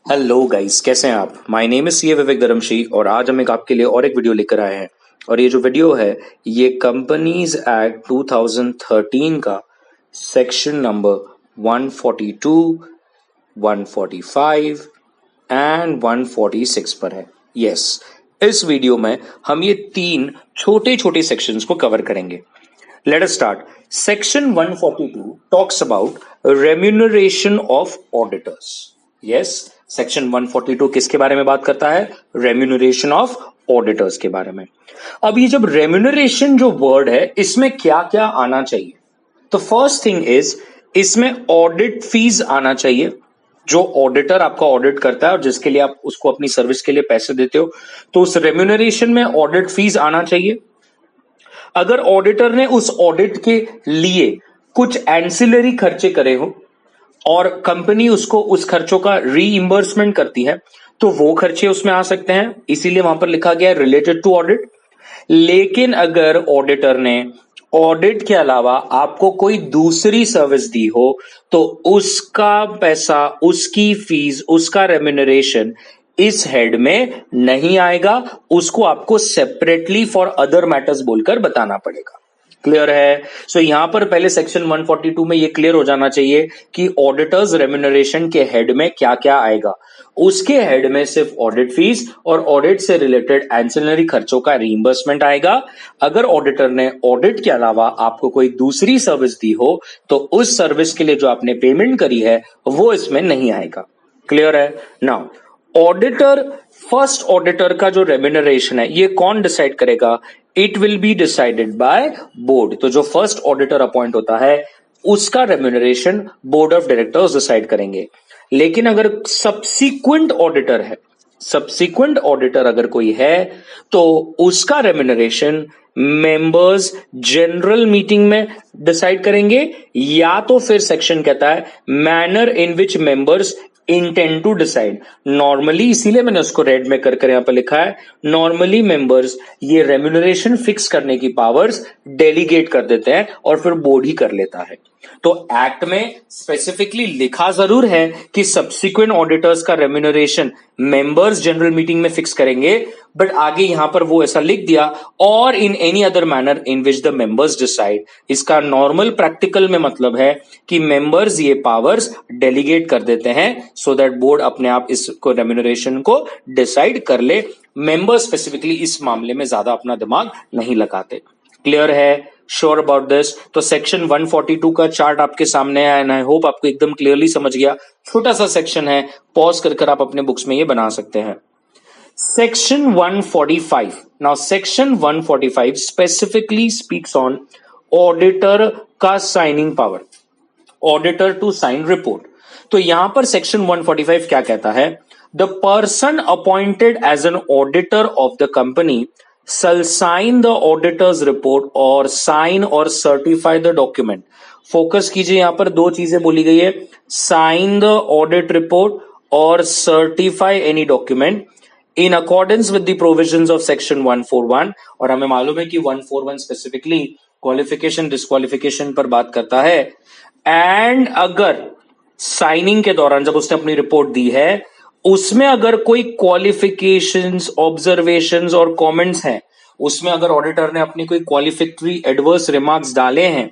Hello guys, कैसे हैं आप। माय नेम इज सी विवेक धर्मशी और आज हम आपके लिए और एक वीडियो लेकर आए हैं। और ये जो वीडियो है ये कंपनीज एक्ट 2013 का सेक्शन नंबर 142, 145 एंड 146 पर है। यस, इस वीडियो में हम ये तीन छोटे छोटे सेक्शंस को कवर करेंगे। Let us start. Section 142 talks about remuneration of auditors. Yes, section 142 किसके बारे में बात करता है? रेम्यूनरेशन ऑफ ऑडिटर्स के बारे में। अब ये जब रेम्यूनरेशन जो वर्ड है इसमें क्या क्या आना चाहिए? तो फर्स्ट थिंग इज इसमें ऑडिट फीस आना चाहिए। जो ऑडिटर आपका ऑडिट करता है और जिसके लिए आप उसको अपनी सर्विस के लिए पैसे देते हो, तो उस रेम्यूनरेशन में ऑडिट फीस आना चाहिए। अगर ऑडिटर ने उस ऑडिट के लिए कुछ एंसिलरी खर्चे करे हो और कंपनी उसको उस खर्चों का रीइंबर्समेंट करती है तो वो खर्चे उसमें आ सकते हैं, इसीलिए वहां पर लिखा गया है रिलेटेड टू ऑडिट। लेकिन अगर ऑडिटर ने ऑडिट के अलावा आपको कोई दूसरी सर्विस दी हो तो उसका पैसा, उसकी फीस, उसका रेम्यूनरेशन इस हेड में नहीं आएगा। उसको आपको सेपरेटली फॉर अदर मैटर्स बोलकर बताना पड़ेगा। क्लियर है? सो यहां पर पहले सेक्शन 142 में ये क्लियर हो जाना चाहिए कि ऑडिटर्स रेम्यूनरेशन के हेड में क्या क्या आएगा। उसके हेड में सिर्फ ऑडिट फीस और ऑडिट से रिलेटेड एंसिलरी खर्चों का रीइंबर्समेंट आएगा। अगर ऑडिटर ने ऑडिट के अलावा आपको कोई दूसरी सर्विस दी हो तो उस सर्विस के लिए जो आपने पेमेंट करी है वो इसमें नहीं आएगा। क्लियर है? नाउ ऑडिटर, फर्स्ट ऑडिटर का जो रेम्यूनरेशन है ये कौन डिसाइड करेगा? It will be decided by board. तो जो फर्स्ट ऑडिटर अपॉइंट होता है उसका remuneration board of directors decide करेंगे। लेकिन अगर सब्सिक्वेंट ऑडिटर है, सब्सिक्वेंट ऑडिटर अगर कोई है तो उसका रेम्यूनरेशन मेंबर्स जनरल मीटिंग में डिसाइड करेंगे, या तो फिर सेक्शन कहता है manner in which members intend to decide. Normally, इसीलिए मैंने उसको रेड में कर यहां पर लिखा है, नॉर्मली मेंबर्स ये रेम्यूनरेशन फिक्स करने की पावर्स डेलीगेट कर देते हैं और फिर बोर्ड ही कर लेता है। तो एक्ट में स्पेसिफिकली लिखा जरूर है कि सब्सिक्वेंट ऑडिटर्स का रेम्यूनरेशन मेंबर्स जनरल मीटिंग में फिक्स करेंगे, बट आगे यहां पर वो ऐसा लिख दिया और in any other manner in which the members decide. इसका नॉर्मल प्रैक्टिकल में मतलब है कि मेंबर्स ये पावर्स डेलीगेट कर देते हैं सो दैट बोर्ड अपने आप इसको रेम्यूनरेशन को डिसाइड कर ले। मेंबर्स स्पेसिफिकली इस मामले में ज्यादा अपना दिमाग नहीं लगाते। क्लियर है? Sure about this? तो सेक्शन 142 का चार्ट आपके सामने है एंड आई होप आपको एकदम क्लियरली समझ गया। छोटा सा सेक्शन है, पॉज कर आप अपने बुक्स में ये बना सकते हैं। Section 145। Now section 145 specifically speaks on auditor का signing power, auditor to sign report. तो यहां पर सेक्शन 145 क्या कहता है? The person appointed as an auditor of the company shall sign the auditor's report or sign or certify the document। Focus कीजिए, यहां पर दो चीजें बोली गई है, साइन द ऑडिट रिपोर्ट और certify any document in accordance with the provisions of section 141। और हमें मालूम है कि 141 स्पेसिफिकली क्वालिफिकेशन डिस्क्वालिफिकेशन पर बात करता है। एंड अगर साइनिंग के दौरान जब उसने अपनी रिपोर्ट दी है उसमें अगर कोई क्वालिफिकेशंस, ऑब्जर्वेशंस और कमेंट्स हैं, उसमें अगर ऑडिटर ने अपनी कोई क्वालिफिकेटरी एडवर्स रिमार्क्स डाले हैं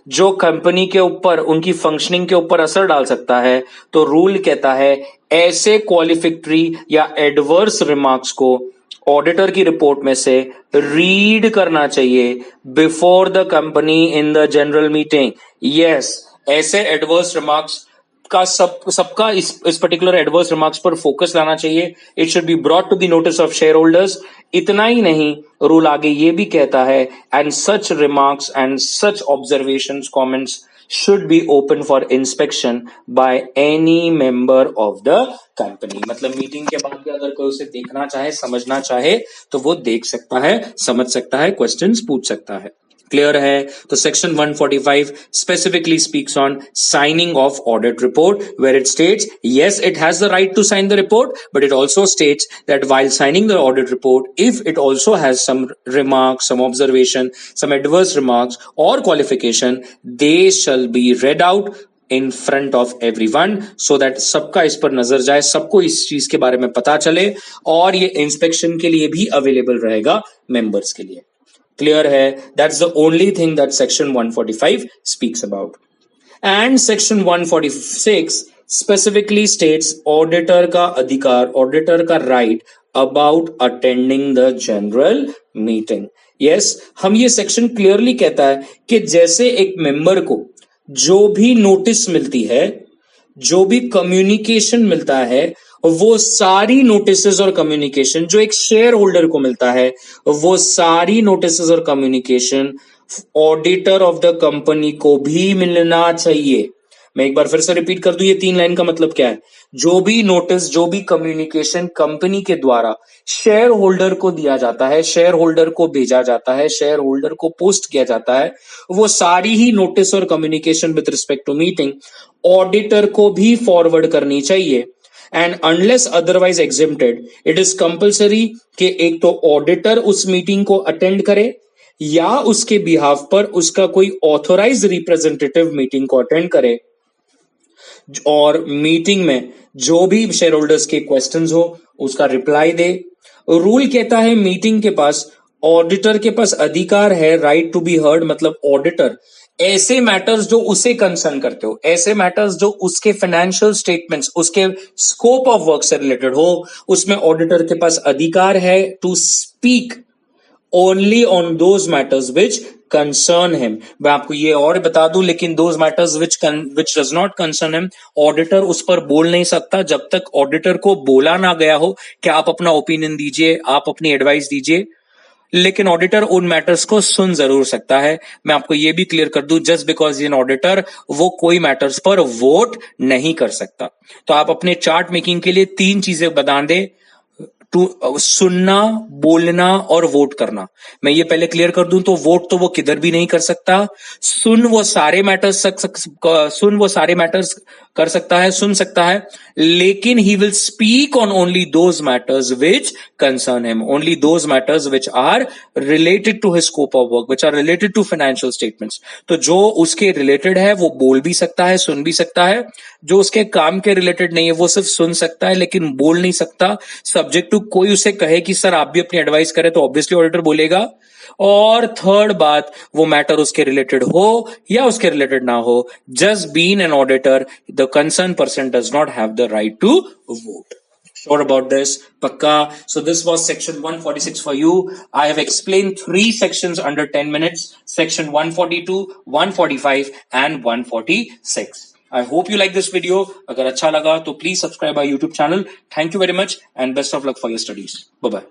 जो कंपनी के ऊपर, उनकी फंक्शनिंग के ऊपर असर डाल सकता है, तो रूल कहता है ऐसे क्वालिफिकेटरी या एडवर्स रिमार्क्स को ऑडिटर की रिपोर्ट में से रीड करना चाहिए before the company in the general meeting. Yes, ऐसे एडवर्स रिमार्क्स का सबका इस पर्टिकुलर एडवर्स रिमार्क्स पर फोकस लाना चाहिए। It should be brought to the notice of share holders. इतना ही नहीं, रूल आगे ये भी कहता है and such remarks and such observations, comments should be open for inspection by any member of the company. मतलब मीटिंग के बाद भी अगर कोई उसे देखना चाहे, समझना चाहे तो वो देख सकता है, समझ सकता है, क्वेश्चंस पूछ सकता है। क्लियर है? तो section 145 specifically speaks on signing of audit report, where it states yes, it has the right to sign the report, but it also states that while signing the audit report, if it also has some remarks, some observation, some adverse remarks or qualification, they shall be read out in front of everyone so that सबका इस पर नजर जाए, सबको इस चीज के बारे में पता चले और ये इंस्पेक्शन के लिए भी अवेलेबल रहेगा मेंबर्स के लिए। क्लियर है? That's the only thing that section 145 speaks about. And section 146 specifically states auditor का अधिकार, ऑडिटर का right about attending the general meeting. Yes, हम ये सेक्शन क्लियरली कहता है कि जैसे एक मेंबर को जो भी नोटिस मिलती है, जो भी कम्युनिकेशन मिलता है, वो सारी नोटिसेस और कम्युनिकेशन जो एक शेयर होल्डर को मिलता है, वो सारी नोटिसेस और communication auditor of the company को भी मिलना चाहिए। मैं एक बार फिर से रिपीट कर दूं, ये 3 लाइन का मतलब क्या है? जो भी नोटिस, जो भी कम्युनिकेशन कंपनी के द्वारा शेयर होल्डर को दिया जाता है, शेयर होल्डर को भेजा जाता है, शेयर होल्डर को पोस्ट किया जाता है, वो सारी ही नोटिस और communication with respect to meeting auditor को भी फॉरवर्ड करनी चाहिए। And unless otherwise exempted, it is compulsory कि एक तो ऑडिटर उस मीटिंग को अटेंड करे या उसके बिहाफ पर उसका कोई ऑथोराइज रिप्रेजेंटेटिव मीटिंग को अटेंड करे, और मीटिंग में जो भी शेयर होल्डर्स के क्वेश्चंस हो उसका रिप्लाई दे। रूल कहता है मीटिंग के पास, ऑडिटर के पास अधिकार है राइट टू बी हर्ड, मतलब ऑडिटर ऐसे मैटर्स जो उसे कंसर्न करते हो, ऐसे मैटर्स जो उसके फाइनेंशियल स्टेटमेंट्स, उसके स्कोप ऑफ वर्क से रिलेटेड हो, उसमें ऑडिटर के पास अधिकार है to speak only on those matters which concern him. मैं आपको ये और बता दूं, लेकिन those matters which does not concern him, auditor उस पर बोल नहीं सकता जब तक ऑडिटर को बोला ना गया हो कि आप अपना ओपिनियन दीजिए, आप अपनी एडवाइस दीजिए। लेकिन ऑडिटर उन मैटर्स को सुन जरूर सकता है। मैं आपको यह भी क्लियर कर दूं, जस्ट बिकॉज इन ऑडिटर वो कोई मैटर्स पर वोट नहीं कर सकता। तो आप अपने चार्ट मेकिंग के लिए 3 चीजें बता दें, सुनना, बोलना और वोट करना। मैं ये पहले क्लियर कर दूं, तो वोट तो वो किधर भी नहीं कर सकता। सुन वो सारे मैटर्स कर सकता है, सुन सकता है, लेकिन he will speak on only those matters which concern him, only those matters which are related to his scope of work, which are related to financial statements. तो जो उसके रिलेटेड है वो बोल भी सकता है, सुन भी सकता है। जो उसके काम के रिलेटेड नहीं है वो सिर्फ सुन सकता है लेकिन बोल नहीं सकता, सब्जेक्ट टू कोई उसे कहे कि सर आप भी अपनी एडवाइस करें, तो ऑब्वियसली ऑडिटर बोलेगा। और थर्ड बात, वो मैटर उसके रिलेटेड हो या उसके रिलेटेड ना हो, just being an auditor the concern person does not have the right to vote. Sure about this? Pakka. So this was section 146 for you. I have explained 3 sections under 10 minutes. Section 142, 145 and 146. I hope you like this video. अगर अच्छा लगा तो please subscribe our YouTube channel. Thank you very much and best of luck for your studies. Bye bye.